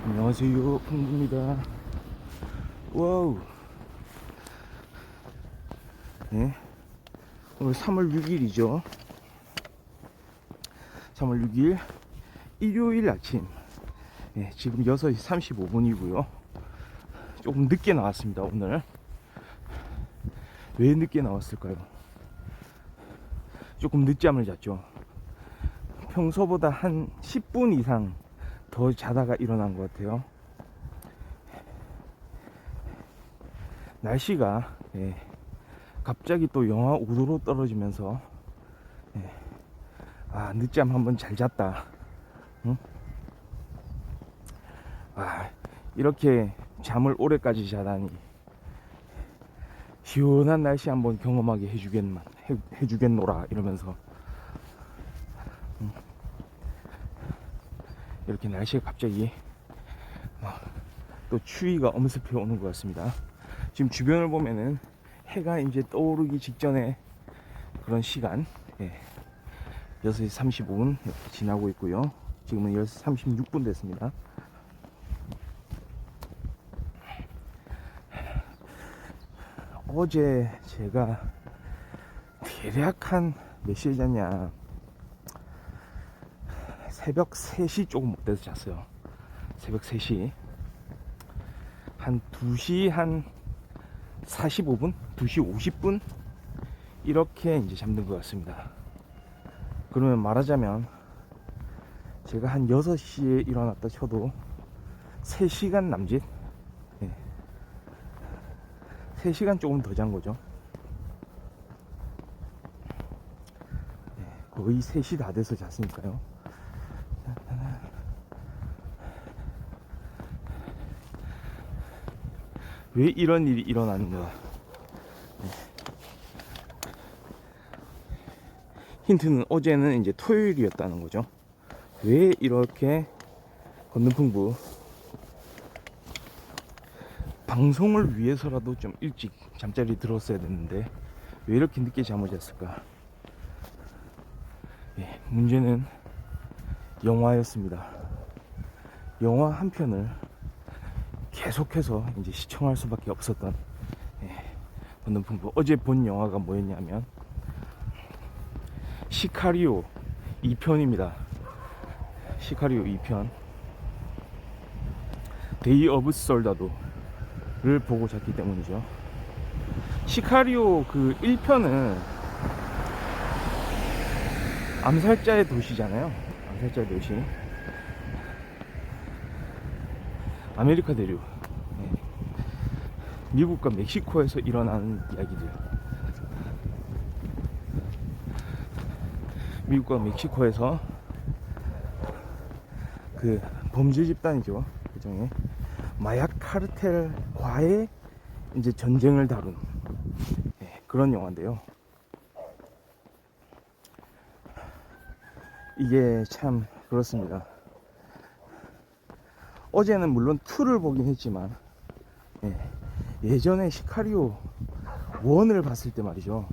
안녕하세요, 풍부입니다. 와우. 네, 오늘 3월 6일이죠. 3월 6일 일요일 아침. 네, 지금 6시 35분이고요. 조금 늦게 나왔습니다, 오늘. 왜 늦게 나왔을까요? 조금 늦잠을 잤죠. 평소보다 한 10분 이상 더 자다가 일어난 것 같아요. 날씨가 갑자기 또 영하 5도로 떨어지면서 늦잠 한번 잘 잤다. 응? 이렇게 잠을 오래까지 자다니 시원한 날씨 한번 경험하게 해주겠노라 이러면서 이렇게 날씨가 갑자기 또 추위가 엄습해 오는 것 같습니다. 지금 주변을 보면은 해가 이제 떠오르기 직전에 그런 시간, 6시 35분 지나고 있고요. 지금은 6시 36분 됐습니다. 어제 제가 대략 한 몇 시에 잤냐, 새벽 3시 조금 못 돼서 잤어요. 새벽 3시 한 2시 한 45분 2시 50분 이렇게 이제 잠든 것 같습니다. 그러면 말하자면 제가 한 6시에 일어났다 쳐도 3시간 남짓, 3시간 조금 더 잔 거죠. 거의 3시 다 돼서 잤으니까요. 왜 이런 일이 일어났는가? 힌트는 어제는 이제 토요일이었다는 거죠. 왜 이렇게 건너풍부 방송을 위해서라도 좀 일찍 잠자리 들었어야 됐는데 왜 이렇게 늦게 잠을 잤을까? 문제는 영화였습니다. 영화 한 편을 계속해서 이제 시청할 수밖에 없었던 건너풍부. 어제 본 영화가 뭐였냐면 시카리오 2편입니다. 시카리오 2편 데이 오브 솔다도를 보고 잤기 때문이죠. 시카리오 그 1편은 암살자의 도시잖아요. 암살자의 도시, 아메리카 대륙, 미국과 멕시코에서 일어나는 이야기들. 미국과 멕시코에서 그 범죄 집단이죠, 그중에 마약 카르텔과의 이제 전쟁을 다룬 그런 영화인데요. 이게 참 그렇습니다. 어제는 물론 2를 보긴 했지만 예전에 시카리오 1을 봤을 때 말이죠,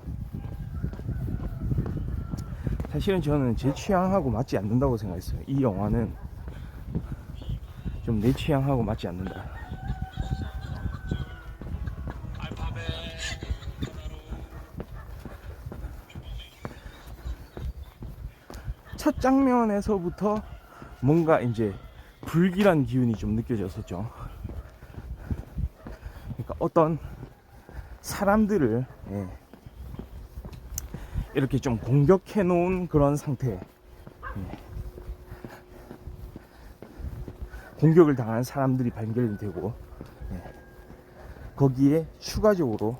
사실은 저는 제 취향하고 맞지 않는다고 생각했어요. 이 영화는 좀 내 취향하고 맞지 않는다. 첫 장면에서부터 뭔가 이제 불길한 기운이 좀 느껴졌었죠. 그러니까 어떤 사람들을 이렇게 좀 공격해 놓은 그런 상태, 공격을 당한 사람들이 발견이 되고, 거기에 추가적으로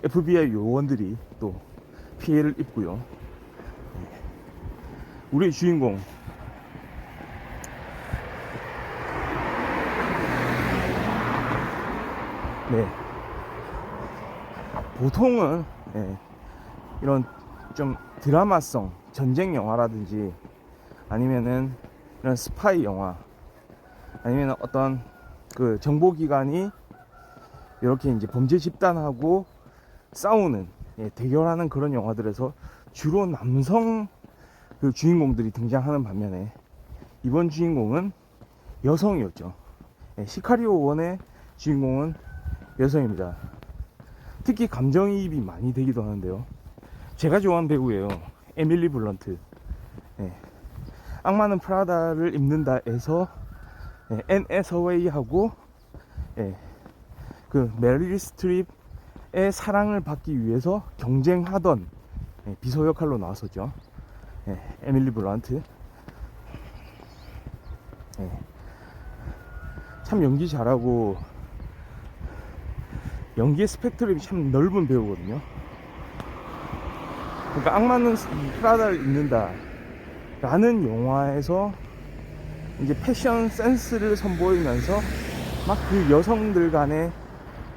FBI 요원들이 또 피해를 입고요. 우리의 주인공, 보통은 이런 좀 드라마성 전쟁 영화라든지 아니면은 이런 스파이 영화, 아니면 어떤 그 정보기관이 이렇게 이제 범죄 집단하고 싸우는, 대결하는 그런 영화들에서 주로 남성 그 주인공들이 등장하는 반면에 이번 주인공은 여성이었죠. 시카리오 1의 주인공은 여성입니다. 특히 감정이입이 많이 되기도 하는데요. 제가 좋아하는 배우예요. 에밀리 블런트. 악마는 프라다를 입는다에서 앤 해서웨이하고 그 메릴 스트립의 사랑을 받기 위해서 경쟁하던 비서 역할로 나왔었죠. 에밀리 블런트. 참 연기 잘하고 연기의 스펙트럼이 참 넓은 배우거든요. 그러니까 악마는 프라다를 입는다 라는 영화에서 이제 패션 센스를 선보이면서 막 그 여성들 간의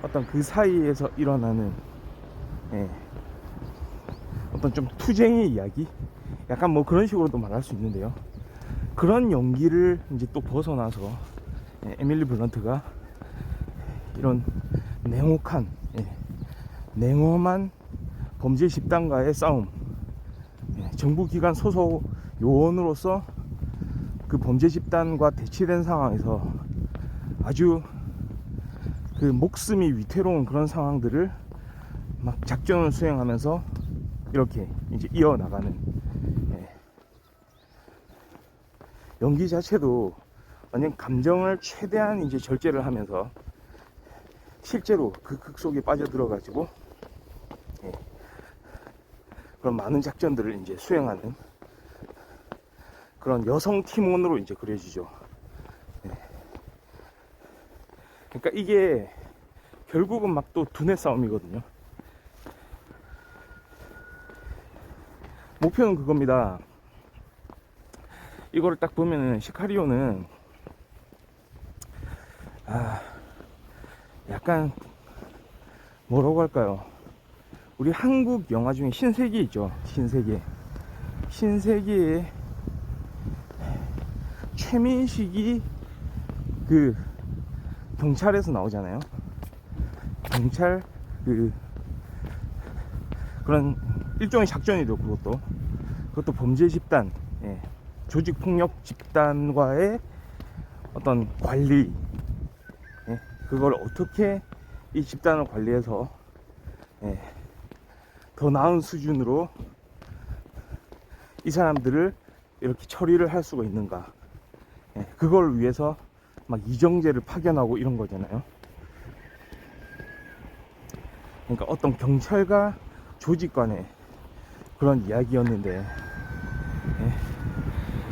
어떤 그 사이에서 일어나는 어떤 좀 투쟁의 이야기, 약간 뭐 그런 식으로도 말할 수 있는데요. 그런 연기를 이제 또 벗어나서 에밀리 블런트가 이런 냉혹한 냉엄한 범죄 집단과의 싸움, 정부기관 소속 요원으로서 그 범죄 집단과 대치된 상황에서 아주 그 목숨이 위태로운 그런 상황들을 막 작전을 수행하면서 이렇게 이제 이어나가는 연기 자체도 완전 감정을 최대한 이제 절제를 하면서 실제로 그 극 속에 빠져들어가지고 그런 많은 작전들을 이제 수행하는 그런 여성 팀원으로 이제 그려지죠. 그러니까 이게 결국은 막 또 두뇌 싸움이거든요. 목표는 그겁니다. 이거를 딱 보면은 시카리오는 약간 뭐라고 할까요? 우리 한국 영화 중에 신세계 있죠. 신세계의 최민식이 그 경찰에서 나오잖아요. 경찰 그런 일종의 작전이죠. 그것도 범죄 집단, 조직폭력 집단과의 어떤 관리, 그걸 어떻게 이 집단을 관리해서 더 나은 수준으로 이 사람들을 이렇게 처리를 할 수가 있는가, 그걸 위해서 막 이정재를 파견하고 이런 거잖아요. 그러니까 어떤 경찰과 조직 간의 그런 이야기였는데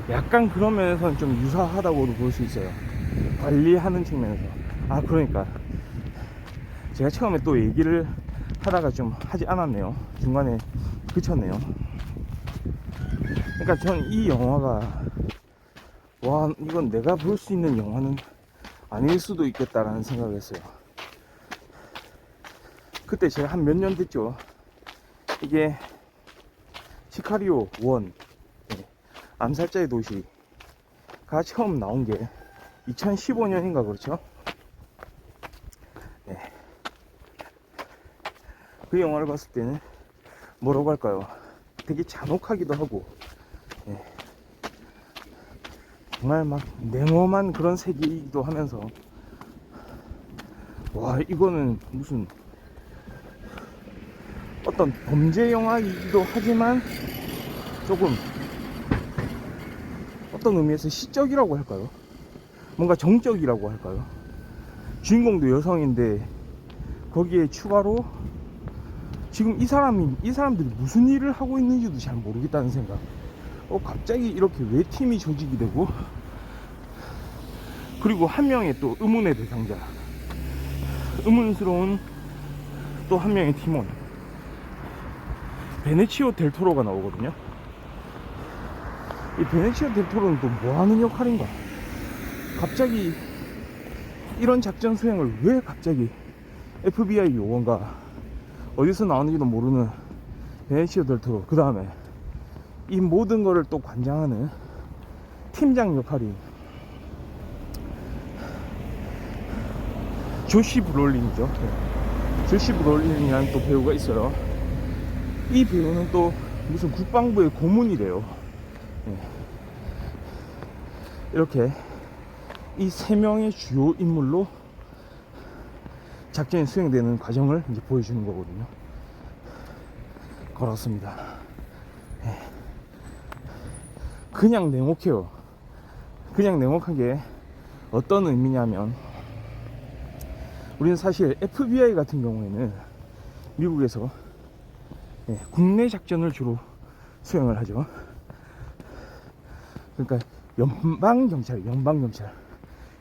약간 그런 면에서는 좀 유사하다고도 볼 수 있어요. 관리하는 측면에서. 그러니까 제가 처음에 또 얘기를 하다가 좀 하지 않았네요. 중간에 그쳤네요. 그러니까 전 이 영화가 이건 내가 볼 수 있는 영화는 아닐 수도 있겠다라는 생각을 했어요. 그때 제가 한 몇 년 됐죠. 이게 시카리오 1 암살자의 도시가 처음 나온 게 2015년인가 그렇죠. 그 영화를 봤을 때는 뭐라고 할까요? 되게 잔혹하기도 하고 정말 막 냉엄한 그런 세계이기도 하면서 이거는 무슨 어떤 범죄 영화이기도 하지만 조금 어떤 의미에서 시적이라고 할까요? 뭔가 정적이라고 할까요? 주인공도 여성인데 거기에 추가로 지금 이 사람들이 무슨 일을 하고 있는지도 잘 모르겠다는 생각. 갑자기 이렇게 왜 팀이 조직이 되고, 그리고 한 명의 또 의문의 대상자, 의문스러운 또 한 명의 팀원, 베네치오 델 토로가 나오거든요. 이 베네치오 델 토로는 또 뭐하는 역할인가? 갑자기 이런 작전 수행을 왜 갑자기 FBI 요원과 어디서 나오는지도 모르는 베네치오 델 토로, 그 다음에 이 모든 거를 또 관장하는 팀장 역할이 조시 브롤린이죠. 조시 브롤린이라는 또 배우가 있어요. 이 배우는 또 무슨 국방부의 고문이래요. 이렇게 이 세 명의 주요 인물로 작전이 수행되는 과정을 이제 보여주는 거거든요. 걸었습니다. 그냥 냉혹해요. 그냥 냉혹한 게 어떤 의미냐면, 우리는 사실 FBI 같은 경우에는 미국에서 국내 작전을 주로 수행을 하죠. 그러니까 연방경찰,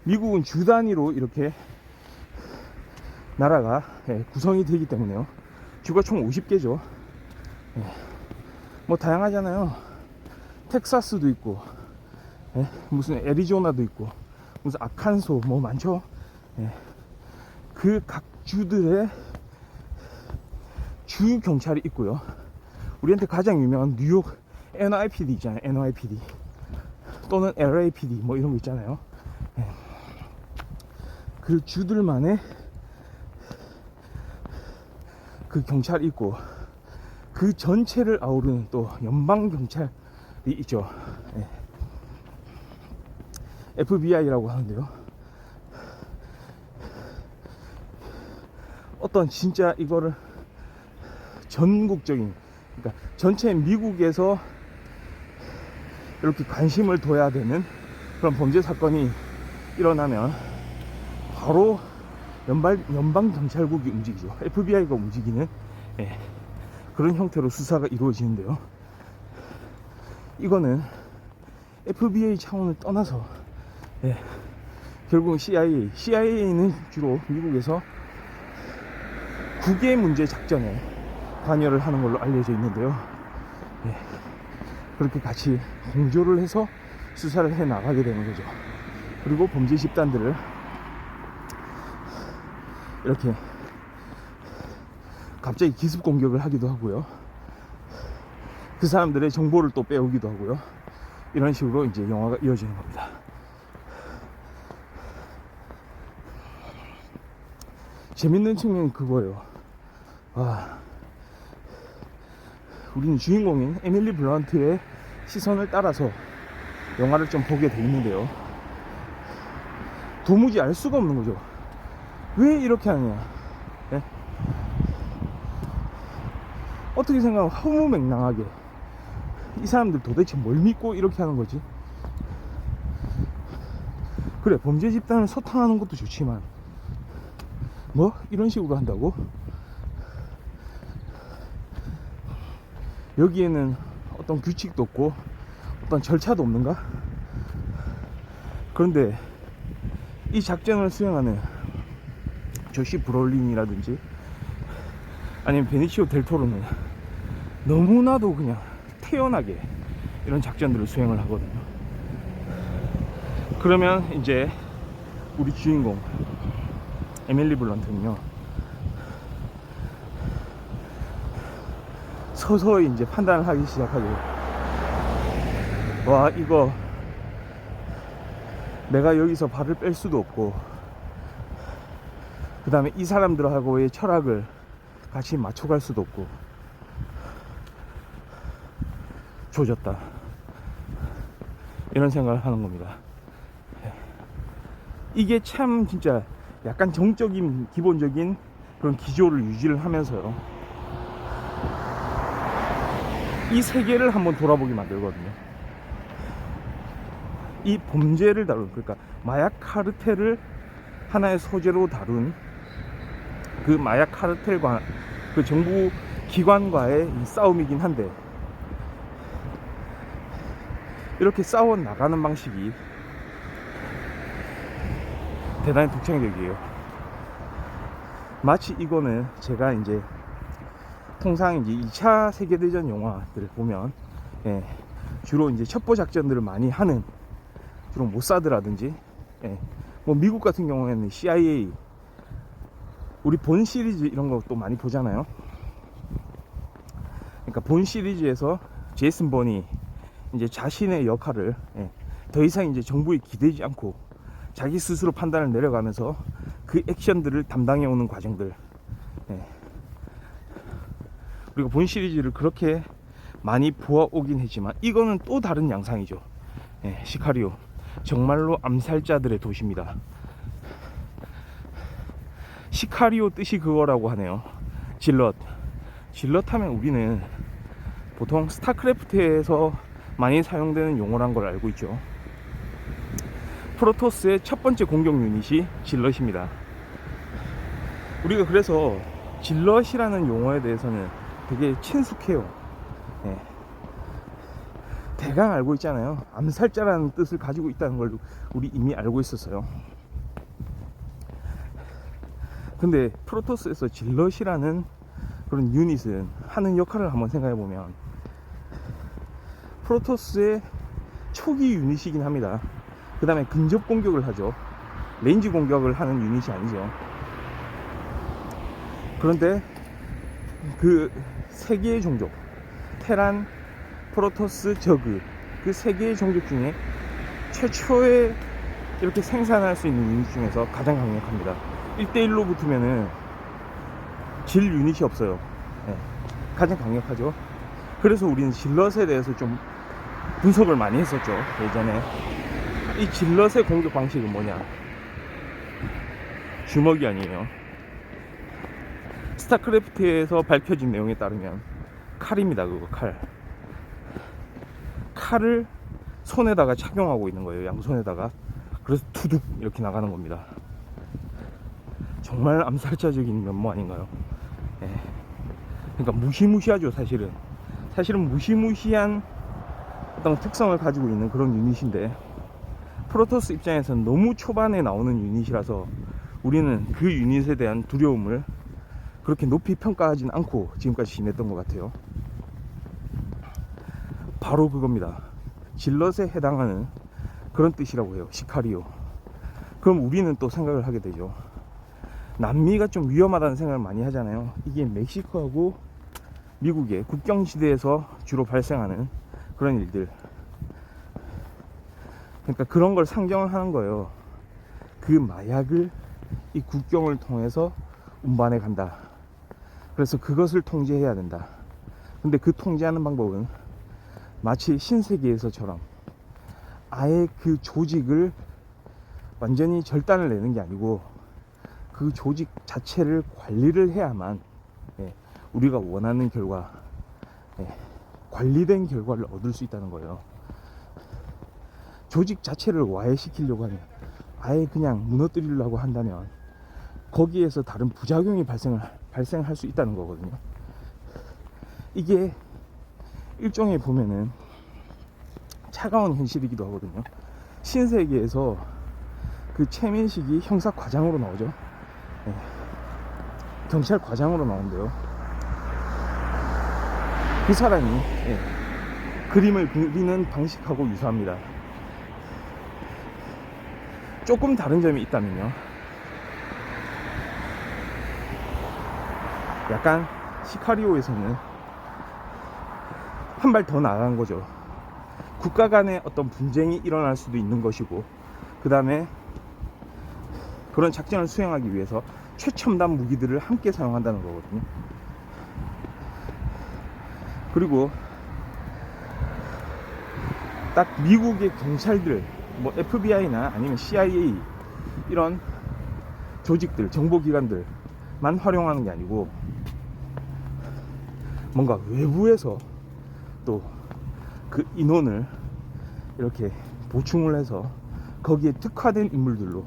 미국은 주 단위로 이렇게 나라가 구성이 되기 때문에요. 주가 총 50개죠. 뭐 다양하잖아요. 텍사스도 있고, 무슨 애리조나도 있고, 무슨 아칸소 뭐 많죠. 그 각 주들의 주 경찰이 있고요. 우리한테 가장 유명한 뉴욕 NYPD 있잖아요. NYPD 또는 LAPD 뭐 이런 거 있잖아요. 그 주들만의 그 경찰이 있고, 그 전체를 아우르는 또 연방 경찰이 있죠. FBI라고 하는데요. 어떤 진짜 이거를 전국적인, 그러니까 전체 미국에서 이렇게 관심을 둬야 되는 그런 범죄 사건이 일어나면 바로 연방경찰국이 움직이죠. FBI가 움직이는 그런 형태로 수사가 이루어지는데요. 이거는 FBI 차원을 떠나서 결국은 CIA는 주로 미국에서 국외 문제 작전에 관여를 하는 걸로 알려져 있는데요. 그렇게 같이 공조를 해서 수사를 해 나가게 되는 거죠. 그리고 범죄 집단들을 이렇게 갑자기 기습 공격을 하기도 하고요. 그 사람들의 정보를 또 빼오기도 하고요. 이런 식으로 이제 영화가 이어지는 겁니다. 재밌는 측면이 그거예요. 우리는 주인공인 에밀리 블런트의 시선을 따라서 영화를 좀 보게 돼 있는데요. 도무지 알 수가 없는 거죠. 왜 이렇게 하느냐. 어떻게 생각하면 허무맹랑하게 이 사람들 도대체 뭘 믿고 이렇게 하는 거지? 그래, 범죄 집단을 소탕하는 것도 좋지만 뭐 이런 식으로 한다고? 여기에는 어떤 규칙도 없고 어떤 절차도 없는가? 그런데 이 작전을 수행하는 조시 브롤린이라든지 아니면 베니시오 델 토로는 너무나도 그냥 태연하게 이런 작전들을 수행을 하거든요. 그러면 이제 우리 주인공 에밀리 블런트는요, 서서히 이제 판단을 하기 시작하죠. 와, 이거 내가 여기서 발을 뺄 수도 없고, 그 다음에 이 사람들하고의 철학을 같이 맞춰갈 수도 없고, 조졌다, 이런 생각을 하는 겁니다. 이게 참 진짜 약간 정적인 기본적인 그런 기조를 유지를 하면서요, 이 세계를 한번 돌아보게 만들거든요. 이 범죄를 다룬, 그러니까 마약 카르텔을 하나의 소재로 다룬 그 마약 카르텔과 그 정부 기관과의 이 싸움이긴 한데, 이렇게 싸워 나가는 방식이 대단히 독창적이에요. 마치 이거는 제가 이제 통상 이제 2차 세계대전 영화들을 보면 주로 이제 첩보 작전들을 많이 하는 주로 모사드라든지 뭐 미국 같은 경우에는 CIA, 우리 본 시리즈 이런 것도 많이 보잖아요. 그러니까 본 시리즈에서 제이슨 본이 이제 자신의 역할을 더 이상 이제 정부에 기대지 않고 자기 스스로 판단을 내려가면서 그 액션들을 담당해 오는 과정들, 그리고 본 시리즈를 그렇게 많이 보아오긴 했지만 이거는 또 다른 양상이죠. 시카리오, 정말로 암살자들의 도시입니다. 시카리오 뜻이 그거라고 하네요. 질럿. 질럿 하면 우리는 보통 스타크래프트에서 많이 사용되는 용어란 걸 알고 있죠. 프로토스의 첫 번째 공격 유닛이 질럿입니다. 우리가 그래서 질럿이라는 용어에 대해서는 되게 친숙해요. 네. 대강 알고 있잖아요. 암살자라는 뜻을 가지고 있다는 걸 우리 이미 알고 있었어요. 근데 프로토스에서 질럿이라는 그런 유닛은 하는 역할을 한번 생각해 보면, 프로토스의 초기 유닛이긴 합니다. 그 다음에 근접 공격을 하죠. 레인지 공격을 하는 유닛이 아니죠. 그런데 그 세 개의 종족, 테란, 프로토스, 저그, 그 세 개의 종족 중에 최초에 이렇게 생산할 수 있는 유닛 중에서 가장 강력합니다. 1대1로 붙으면은 질 유닛이 없어요. 네. 가장 강력하죠. 그래서 우리는 질럿에 대해서 좀 분석을 많이 했었죠, 예전에. 이 질럿의 공격 방식은 뭐냐? 주먹이 아니에요. 스타크래프트에서 밝혀진 내용에 따르면 칼입니다. 그거 칼. 칼을 손에다가 착용하고 있는 거예요. 양손에다가. 그래서 투둑 이렇게 나가는 겁니다. 정말 암살자적인 면모 아닌가요? 네. 그러니까 무시무시하죠. 사실은 무시무시한 어떤 특성을 가지고 있는 그런 유닛인데, 프로토스 입장에서는 너무 초반에 나오는 유닛이라서 우리는 그 유닛에 대한 두려움을 그렇게 높이 평가하진 않고 지금까지 지냈던 것 같아요. 바로 그겁니다. 질럿에 해당하는 그런 뜻이라고 해요. 시카리오. 그럼 우리는 또 생각을 하게 되죠. 남미가 좀 위험하다는 생각을 많이 하잖아요. 이게 멕시코하고 미국의 국경지대에서 주로 발생하는 그런 일들. 그러니까 그런 걸 상정을 하는 거예요. 그 마약을 이 국경을 통해서 운반해 간다. 그래서 그것을 통제해야 된다. 근데 그 통제하는 방법은 마치 신세계에서처럼 아예 그 조직을 완전히 절단을 내는 게 아니고 그 조직 자체를 관리를 해야만 우리가 원하는 결과, 관리된 결과를 얻을 수 있다는 거예요. 조직 자체를 와해시키려고 하면, 아예 그냥 무너뜨리려고 한다면 거기에서 다른 부작용이 발생할 수 있다는 거거든요. 이게 일종의 보면은 차가운 현실이기도 하거든요. 신세계에서 그 최민식이 형사 과장으로 나오죠. 경찰 과장으로 나온대요. 그 사람이 그림을 그리는 방식하고 유사합니다. 조금 다른 점이 있다면요, 약간 시카리오에서는 한 발 더 나간 거죠. 국가 간의 어떤 분쟁이 일어날 수도 있는 것이고, 그 다음에 그런 작전을 수행하기 위해서 최첨단 무기들을 함께 사용한다는 거거든요. 그리고 딱 미국의 경찰들, 뭐 FBI나 아니면 CIA 이런 조직들, 정보기관들만 활용하는 게 아니고 뭔가 외부에서 또 그 인원을 이렇게 보충을 해서 거기에 특화된 인물들로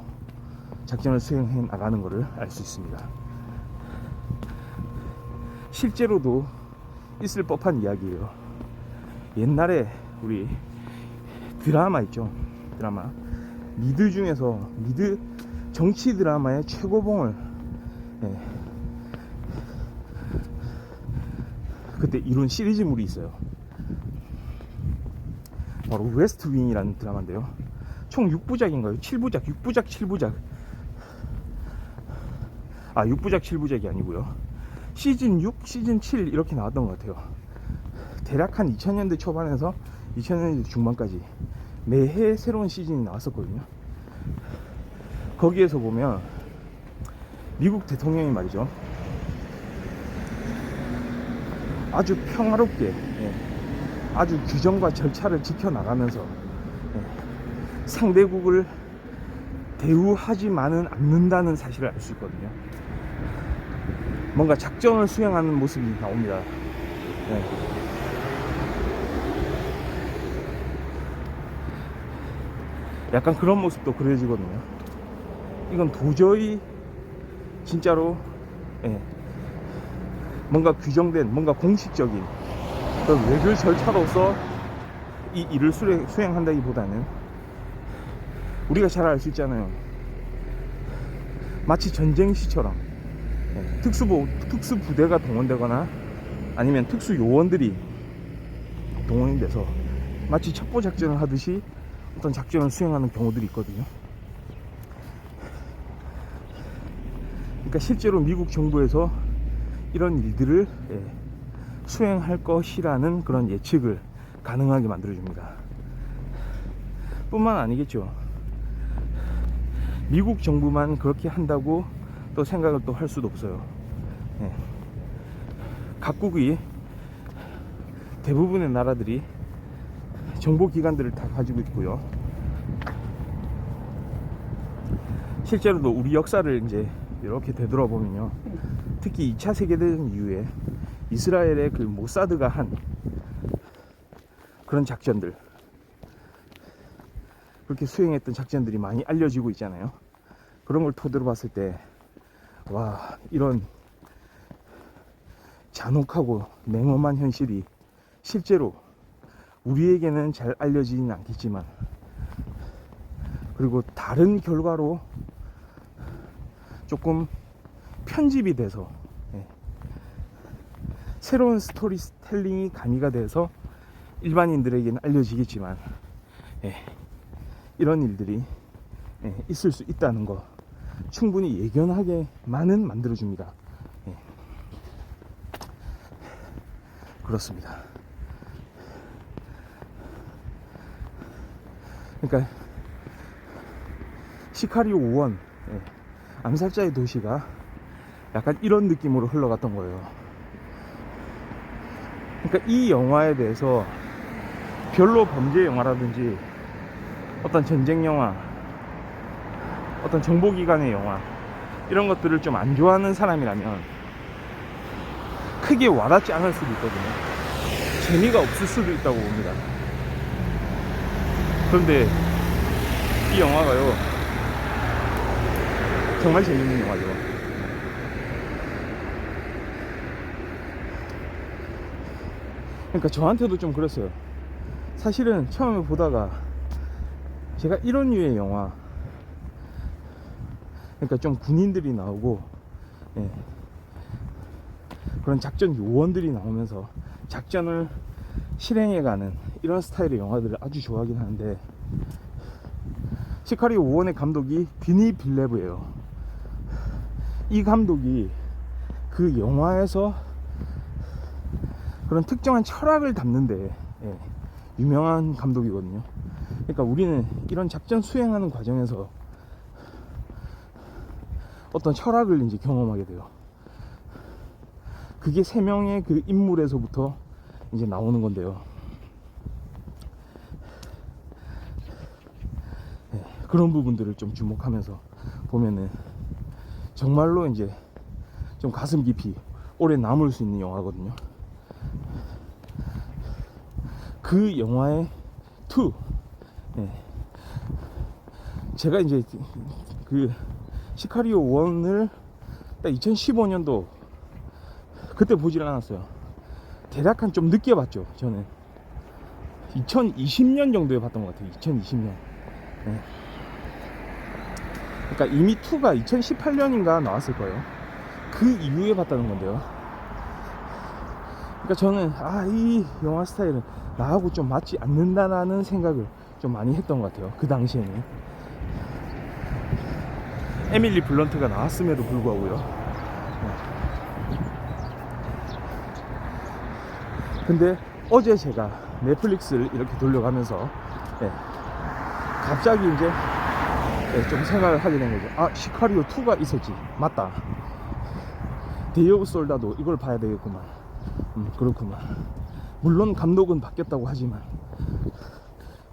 작전을 수행해 나가는 것을 알 수 있습니다. 실제로도 있을 법한 이야기예요. 옛날에 우리 드라마 있죠. 드라마 미드 중에서 미드 정치 드라마의 최고봉을 그때 이룬 시리즈물이 있어요. 바로 웨스트 윙이라는 드라마인데요. 총 6부작인가요? 7부작, 6부작, 7부작. 6부작, 7부작이 아니고요. 시즌 6, 시즌 7 이렇게 나왔던 것 같아요. 대략 한 2000년대 초반에서 2000년대 중반까지 매해 새로운 시즌이 나왔었거든요. 거기에서 보면 미국 대통령이 말이죠, 아주 평화롭게 아주 규정과 절차를 지켜나가면서 상대국을 대우하지만은 않는다는 사실을 알 수 있거든요. 뭔가 작전을 수행하는 모습이 나옵니다. 네. 약간 그런 모습도 그려지거든요. 이건 도저히 진짜로 뭔가 규정된, 뭔가 공식적인 그런 외교 절차로서 이 일을 수행한다기보다는 우리가 잘 알 수 있잖아요. 마치 전쟁 시처럼 특수부대가 동원되거나 아니면 특수 요원들이 동원이 돼서 마치 첩보 작전을 하듯이 어떤 작전을 수행하는 경우들이 있거든요. 그러니까 실제로 미국 정부에서 이런 일들을 수행할 것이라는 그런 예측을 가능하게 만들어줍니다. 뿐만 아니겠죠. 미국 정부만 그렇게 한다고 또 생각을 또 할 수도 없어요. 각국이 대부분의 나라들이 정보기관들을 다 가지고 있고요. 실제로도 우리 역사를 이제 이렇게 되돌아보면요, 특히 2차 세계대전 이후에 이스라엘의 그 모사드가 한 그런 작전들, 그렇게 수행했던 작전들이 많이 알려지고 있잖아요. 그런 걸 토대로 봤을 때, 와, 이런 잔혹하고 냉엄한 현실이 실제로 우리에게는 잘 알려지진 않겠지만, 그리고 다른 결과로 조금 편집이 돼서 새로운 스토리텔링이 가미가 돼서 일반인들에게는 알려지겠지만, 이런 일들이 있을 수 있다는 거 충분히 예견하게만은 만들어줍니다. 그렇습니다. 그러니까 시카리오 5원, 암살자의 도시가 약간 이런 느낌으로 흘러갔던 거예요. 그러니까 이 영화에 대해서 별로 범죄 영화라든지 어떤 전쟁 영화, 어떤 정보기관의 영화, 이런 것들을 좀 안 좋아하는 사람이라면 크게 와닿지 않을 수도 있거든요. 재미가 없을 수도 있다고 봅니다. 그런데 이 영화가요, 정말 재밌는 영화죠. 그러니까 저한테도 좀 그랬어요. 사실은 처음에 보다가 제가 이런 류의 영화, 그러니까 좀 군인들이 나오고 그런 작전 요원들이 나오면서 작전을 실행해가는 이런 스타일의 영화들을 아주 좋아하긴 하는데, 시카리오 5원의 감독이 비니 빌레브예요. 이 감독이 그 영화에서 그런 특정한 철학을 담는데 유명한 감독이거든요. 그러니까 우리는 이런 작전 수행하는 과정에서 어떤 철학을 이제 경험하게 돼요. 그게 세 명의 그 인물에서부터 이제 나오는 건데요. 그런 부분들을 좀 주목하면서 보면은 정말로 이제 좀 가슴 깊이 오래 남을 수 있는 영화거든요. 그 영화의 2, 제가 이제 그 시카리오 1을 딱 2015년도 그때 보질 않았어요. 대략 한 좀 늦게 봤죠. 저는 2020년 정도에 봤던 것 같아요. 2020년. 그러니까 이미 2가 2018년인가 나왔을 거예요. 그 이후에 봤다는 건데요. 그러니까 저는 이 영화 스타일은 나하고 좀 맞지 않는다라는 생각을 좀 많이 했던 것 같아요. 그 당시에는. 에밀리 블런트가 나왔음에도 불구하고요. 근데 어제 제가 넷플릭스를 이렇게 돌려가면서 갑자기 이제 좀 생각을 하게 된 거죠. 시카리오 2가 있었지. 맞다. 데이 오브 솔다도 이걸 봐야 되겠구만. 그렇구만. 물론 감독은 바뀌었다고 하지만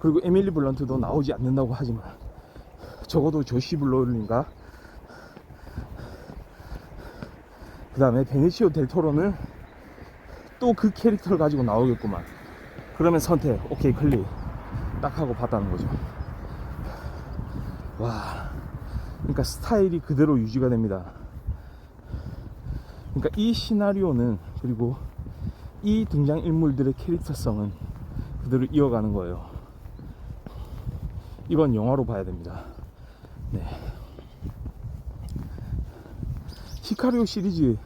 그리고 에밀리 블런트도 나오지 않는다고 하지만 적어도 조시 블로린가 그 다음에 베니시오 델 토로는 또 그 캐릭터를 가지고 나오겠구만. 그러면 선택 오케이 클릭 딱 하고 봤다는 거죠. 와, 그러니까 스타일이 그대로 유지가 됩니다. 그러니까 이 시나리오는, 그리고 이 등장인물들의 캐릭터성은 그대로 이어가는 거예요. 이건 영화로 봐야 됩니다. 네. 히카리오 시리즈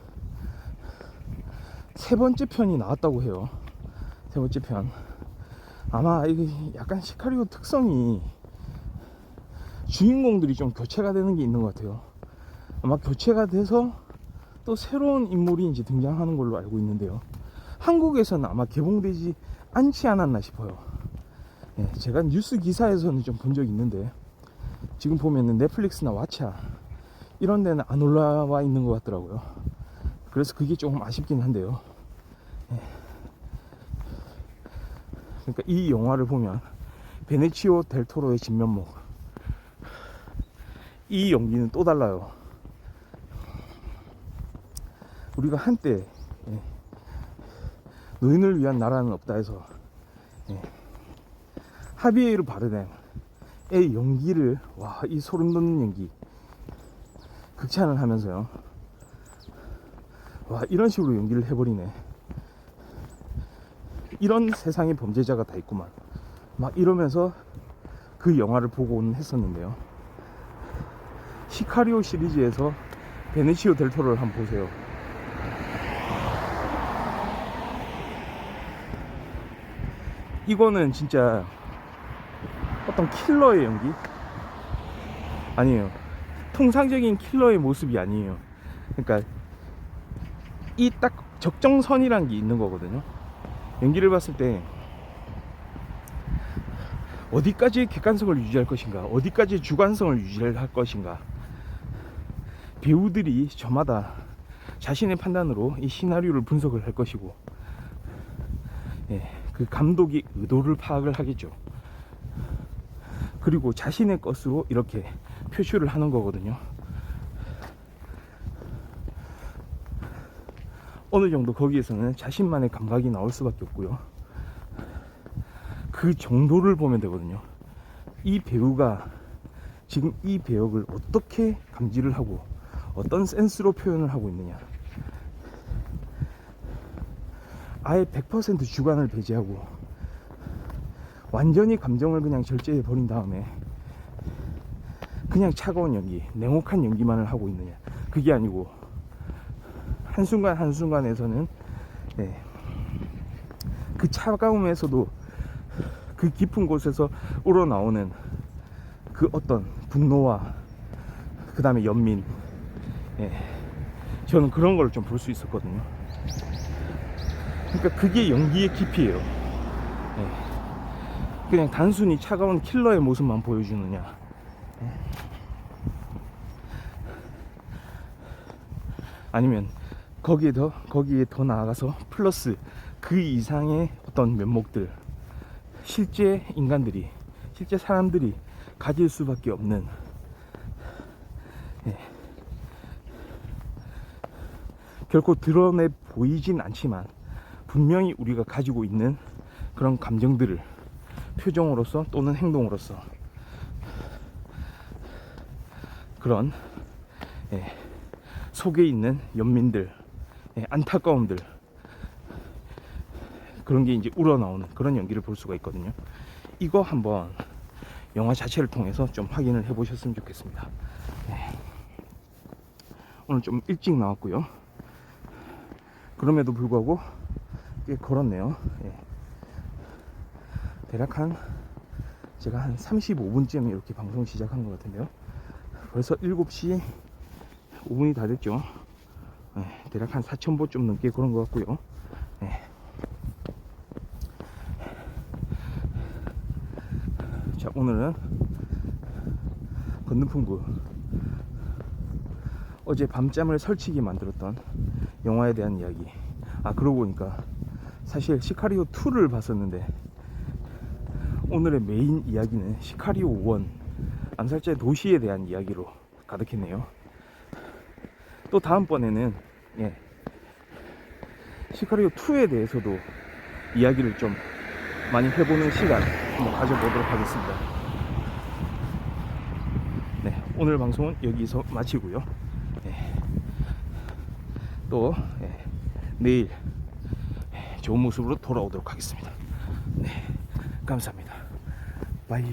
세 번째 편이 나왔다고 해요. 세 번째 편. 아마 이게 약간 시카리오 특성이 주인공들이 좀 교체가 되는 게 있는 것 같아요. 아마 교체가 돼서 또 새로운 인물이 이제 등장하는 걸로 알고 있는데요. 한국에서는 아마 개봉되지 않지 않았나 싶어요. 예, 제가 뉴스 기사에서는 좀 본 적이 있는데 지금 보면은 넷플릭스나 왓챠 이런 데는 안 올라와 있는 것 같더라고요. 그래서 그게 조금 아쉽긴 한데요. 예. 그러니까 이 영화를 보면 베네치오 델 토로의 진면목, 이 연기는 또 달라요. 우리가 한때 노인을 위한 나라는 없다 해서 하비에르 바르뎀의 연기를, 와, 이 소름 돋는 연기, 극찬을 하면서요, 와, 이런 식으로 연기를 해버리네, 이런 세상에 범죄자가 다 있구만, 막 이러면서 그 영화를 보고는 했었는데요. 시카리오 시리즈에서 베네치오 델 토로를 한번 보세요. 이거는 진짜 어떤 킬러의 연기? 아니에요. 통상적인 킬러의 모습이 아니에요. 그러니까 이 딱 적정선이란 게 있는 거거든요. 연기를 봤을 때 어디까지의 객관성을 유지할 것인가, 어디까지의 주관성을 유지할 것인가, 배우들이 저마다 자신의 판단으로 이 시나리오를 분석을 할 것이고, 그 감독이 의도를 파악을 하겠죠. 그리고 자신의 것으로 이렇게 표출을 하는 거거든요. 어느 정도 거기에서는 자신만의 감각이 나올 수밖에 없고요. 그 정도를 보면 되거든요. 이 배우가 지금 이 배역을 어떻게 감지를 하고 어떤 센스로 표현을 하고 있느냐. 아예 100% 주관을 배제하고 완전히 감정을 그냥 절제해 버린 다음에 그냥 차가운 연기, 냉혹한 연기만을 하고 있느냐. 그게 아니고 한순간 한순간에서는 그 차가움에서도 그 깊은 곳에서 우러나오는 그 어떤 분노와 그 다음에 연민, 저는 그런 걸 좀 볼 수 있었거든요. 그러니까 그게 연기의 깊이에요. 그냥 단순히 차가운 킬러의 모습만 보여주느냐, 아니면 거기에 더 나아가서 플러스 그 이상의 어떤 면목들, 실제 인간들이, 실제 사람들이 가질 수밖에 없는, 결코 드러내 보이진 않지만 분명히 우리가 가지고 있는 그런 감정들을 표정으로서 또는 행동으로서 그런 속에 있는 연민들, 안타까움들, 그런 게 이제 우러나오는 그런 연기를 볼 수가 있거든요. 이거 한번 영화 자체를 통해서 좀 확인을 해 보셨으면 좋겠습니다. 오늘 좀 일찍 나왔고요. 그럼에도 불구하고 꽤 걸었네요. 대략 제가 한 35분쯤 이렇게 방송 시작한 것 같은데요. 벌써 7시 5분이 다 됐죠. 대략 한 4,000보 좀 넘게 걸은 것 같고요. 자, 오늘은 건너풍구, 어제 밤잠을 설치게 만들었던 영화에 대한 이야기. 그러고 보니까 사실 시카리오 2를 봤었는데 오늘의 메인 이야기는 시카리오 1 암살자의 도시에 대한 이야기로 가득했네요. 또 다음번에는 시카리오 2에 대해서도 이야기를 좀 많이 해보는 시간 한번 가져보도록 하겠습니다. 네, 오늘 방송은 여기서 마치고요. 또 내일 좋은 모습으로 돌아오도록 하겠습니다. 네, 감사합니다. 바이.